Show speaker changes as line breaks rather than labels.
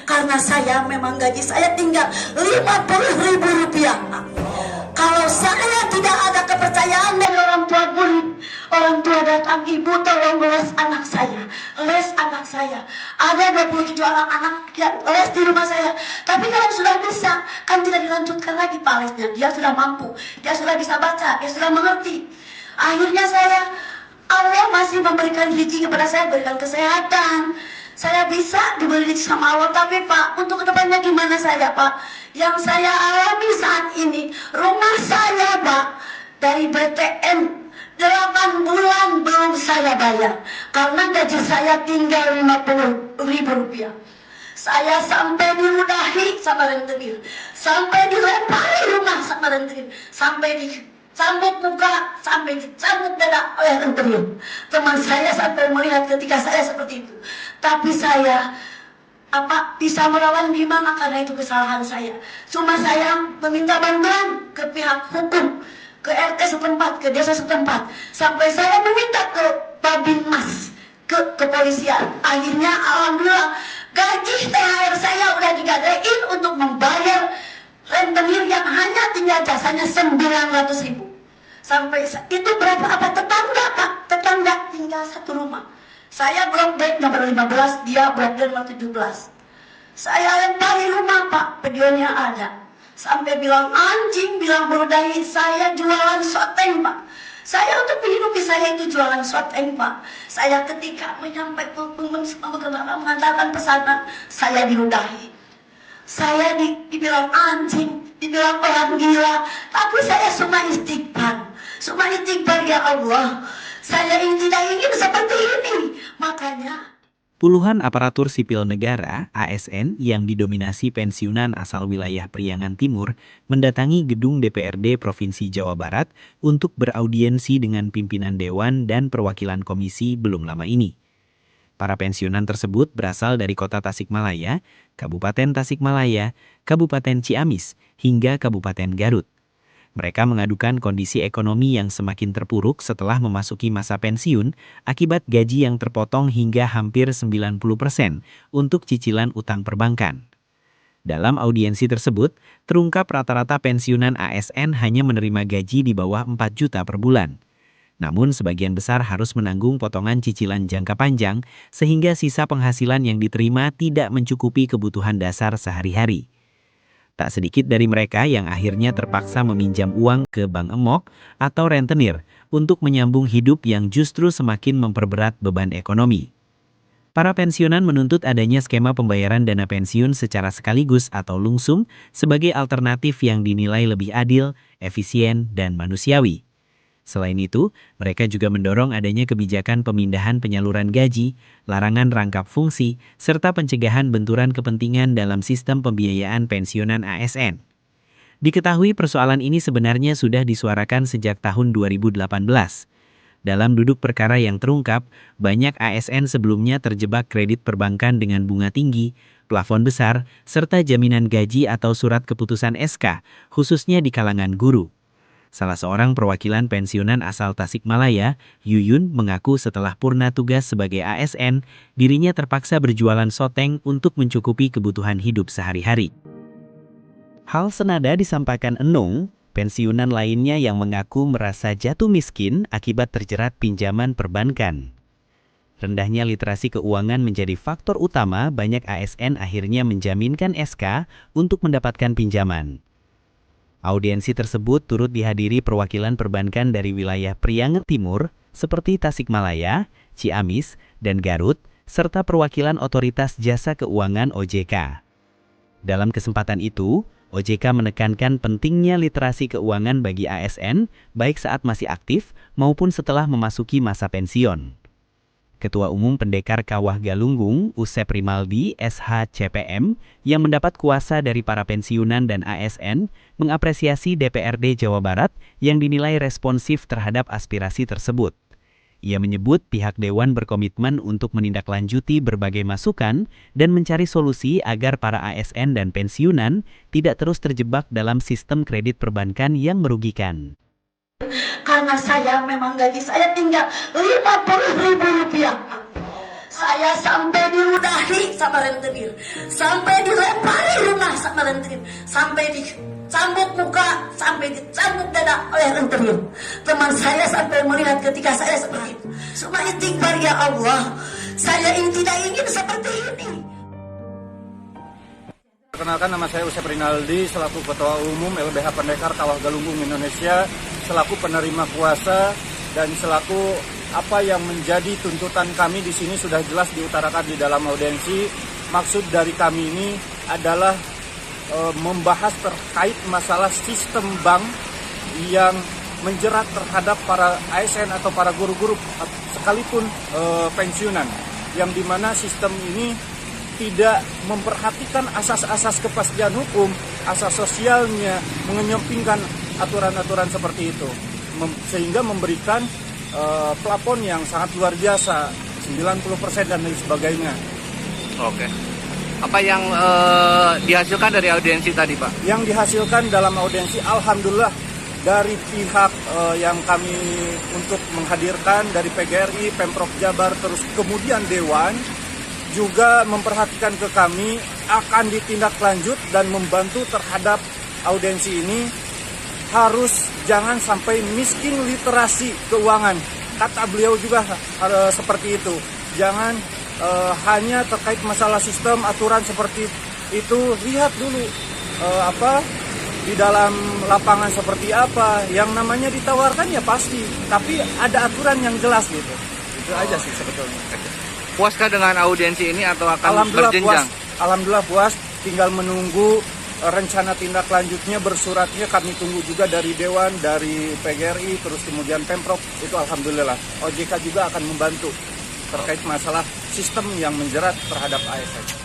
Karena saya memang gaji saya tinggal Rp50.000. Kalau saya tidak ada kepercayaan dari orang tua murid, orang tua datang, ibu tolong les anak saya, les anak saya. Ada 27 anak yang les di rumah saya. Tapi kalau sudah bisa, kan tidak dilanjutkan lagi Pak lesnya. Dia sudah mampu, dia sudah bisa baca, dia sudah mengerti. Akhirnya Allah masih memberikan rezeki kepada saya, berikan kesehatan. Saya bisa diberi sama Allah, tapi Pak, untuk kedepannya gimana saya Pak? Yang saya alami saat ini, rumah saya Pak, dari BTN 8 bulan belum saya bayar. Karena gaji saya tinggal Rp50.000. Saya sampai diludahi sama rentenir, sampai dilempari rumah sama rentenir, sampai dicambuk muka, sampai dicambuk dada oleh rentenir. Teman saya sampai melihat ketika saya seperti itu. Tapi saya bisa melawan gimana, karena itu kesalahan saya. Cuma saya meminta bantuan ke pihak hukum, ke RT setempat, ke desa setempat, sampai saya meminta ke Babinmas, ke kepolisian. Akhirnya alhamdulillah gaji THR saya udah digadein untuk membayar rentenir yang hanya tinggal jasanya 900.000. Sampai itu berapa? Tetangga Pak, tetangga tinggal satu rumah. Saya blok B nomor 15, dia blok D nomor 17. Saya lempari rumah Pak, videonya ada. Sampai bilang anjing, bilang meludahi saya jualan soteng Pak. Saya untuk menghidupi saya itu jualan soteng Pak. Saya ketika menyampaikan mengantarkan pesanan, saya diludahi. Saya dibilang anjing, dibilang orang gila. Tapi saya semua istighfar. Semua istighfar, ya Allah. Saya tidak ingin seperti ini. Makanya
puluhan aparatur sipil negara (ASN) yang didominasi pensiunan asal wilayah Priangan Timur mendatangi gedung DPRD Provinsi Jawa Barat untuk beraudiensi dengan pimpinan Dewan dan perwakilan komisi belum lama ini. Para pensiunan tersebut berasal dari Kota Tasikmalaya, Kabupaten Tasikmalaya, Kabupaten Ciamis, hingga Kabupaten Garut. Mereka mengadukan kondisi ekonomi yang semakin terpuruk setelah memasuki masa pensiun akibat gaji yang terpotong hingga hampir 90% untuk cicilan utang perbankan. Dalam audiensi tersebut, terungkap rata-rata pensiunan ASN hanya menerima gaji di bawah 4 juta per bulan. Namun sebagian besar harus menanggung potongan cicilan jangka panjang sehingga sisa penghasilan yang diterima tidak mencukupi kebutuhan dasar sehari-hari. Tak sedikit dari mereka yang akhirnya terpaksa meminjam uang ke bank emok atau rentenir untuk menyambung hidup yang justru semakin memperberat beban ekonomi. Para pensiunan menuntut adanya skema pembayaran dana pensiun secara sekaligus atau lumsum sebagai alternatif yang dinilai lebih adil, efisien, dan manusiawi. Selain itu, mereka juga mendorong adanya kebijakan pemindahan penyaluran gaji, larangan rangkap fungsi, serta pencegahan benturan kepentingan dalam sistem pembiayaan pensiunan ASN. Diketahui persoalan ini sebenarnya sudah disuarakan sejak tahun 2018. Dalam duduk perkara yang terungkap, banyak ASN sebelumnya terjebak kredit perbankan dengan bunga tinggi, plafon besar, serta jaminan gaji atau surat keputusan SK, khususnya di kalangan guru. Salah seorang perwakilan pensiunan asal Tasikmalaya, Yuyun, mengaku setelah purna tugas sebagai ASN, dirinya terpaksa berjualan soteng untuk mencukupi kebutuhan hidup sehari-hari. Hal senada disampaikan Enung, pensiunan lainnya yang mengaku merasa jatuh miskin akibat terjerat pinjaman perbankan. Rendahnya literasi keuangan menjadi faktor utama banyak ASN akhirnya menjaminkan SK untuk mendapatkan pinjaman. Audiensi tersebut turut dihadiri perwakilan perbankan dari wilayah Priangan Timur seperti Tasikmalaya, Ciamis, dan Garut, serta perwakilan Otoritas Jasa Keuangan OJK. Dalam kesempatan itu, OJK menekankan pentingnya literasi keuangan bagi ASN baik saat masih aktif maupun setelah memasuki masa pensiun. Ketua Umum Pendekar Kawah Galunggung, Usep Rimaldi, SH-CPM, yang mendapat kuasa dari para pensiunan dan ASN, mengapresiasi DPRD Jawa Barat yang dinilai responsif terhadap aspirasi tersebut. Ia menyebut pihak Dewan berkomitmen untuk menindaklanjuti berbagai masukan dan mencari solusi agar para ASN dan pensiunan tidak terus terjebak dalam sistem kredit perbankan yang merugikan.
karena saya memang gaji saya tinggal 50.000 rupiah. Saya sampai diludahi sama rentenir, sampai dilempari rumah sama rentenir, sampai dicambuk muka, sampai dicambuk dada oleh rentenir. Teman saya sampai melihat ketika saya seperti itu. Semua istighfar ya Allah, saya ini tidak ingin seperti ini.
Perkenalkan, nama saya Usep Rinaldi selaku Ketua Umum LBH Pendekar Kawah Galunggung Indonesia, selaku penerima kuasa dan selaku apa yang menjadi tuntutan kami di sini sudah jelas diutarakan di dalam audiensi. Maksud dari kami ini adalah membahas terkait masalah sistem bank yang menjerat terhadap para ASN atau para guru-guru sekalipun pensiunan, yang dimana sistem ini tidak memperhatikan asas-asas kepastian hukum, asas sosialnya, mengenyampingkan aturan-aturan seperti itu, sehingga memberikan plafon yang sangat luar biasa, 90% dan lain sebagainya.
Oke. Apa yang dihasilkan dari audiensi tadi, Pak?
Yang dihasilkan dalam audiensi, alhamdulillah, dari pihak yang kami untuk menghadirkan, dari PGRI, Pemprov Jabar, terus kemudian Dewan, juga memperhatikan ke kami akan ditindak lanjut dan membantu terhadap audiensi ini. Harus jangan sampai miskin literasi keuangan. Kata beliau juga seperti itu. Jangan hanya terkait masalah sistem, aturan seperti itu. Lihat dulu di dalam lapangan seperti apa. Yang namanya ditawarkan ya pasti, tapi ada aturan yang jelas gitu. Itu aja sih sebetulnya.
Puaskah dengan audiensi ini atau akan berjenjang?
Alhamdulillah puas. Tinggal menunggu rencana tindak lanjutnya, bersuratnya kami tunggu juga dari Dewan, dari PGRI, terus kemudian Pemprov. Itu alhamdulillah. OJK juga akan membantu terkait masalah sistem yang menjerat terhadap ASN.